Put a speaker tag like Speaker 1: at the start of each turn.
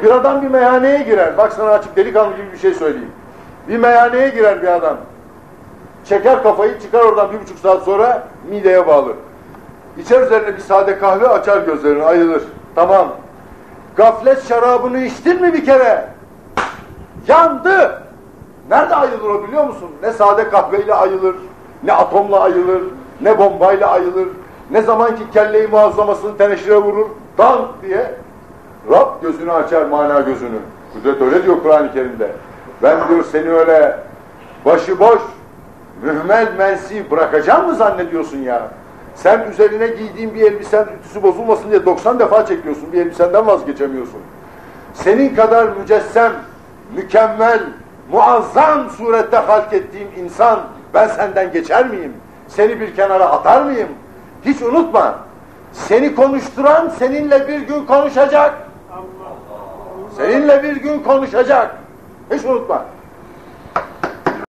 Speaker 1: Bir adam bir meyhaneye girer. Bak sana açık delikanlı gibi bir şey söyleyeyim. Bir meyhaneye girer bir adam. Çeker kafayı, çıkar oradan 1,5 saat sonra mideye bağlı. İçer üzerine bir sade kahve, açar gözlerini, ayılır. Tamam. Gaflet şarabını içtin mi bir kere? Yandı. Nerede ayılır o biliyor musun? Ne sade kahveyle ayılır, ne atomla ayılır, ne bombayla ayılır, ne zaman ki kelleyi muazzamasını teneşire vurur, dank diye Rab gözünü açar, mana gözünü. Kudret öyle diyor Kur'an-ı Kerim'de. Ben diyor seni öyle başıboş, mühmel mensi bırakacağım mı zannediyorsun ya? Sen üzerine giydiğin bir elbisen ütüsü bozulmasın diye 90 defa çekiyorsun, bir elbisenden vazgeçemiyorsun. Senin kadar mücessem, mükemmel, muazzam surette halk ettiğim insan, ben senden geçer miyim? Seni bir kenara atar mıyım? Hiç unutma, seni konuşturan seninle bir gün konuşacak. Seninle bir gün konuşacak. Hiç unutma.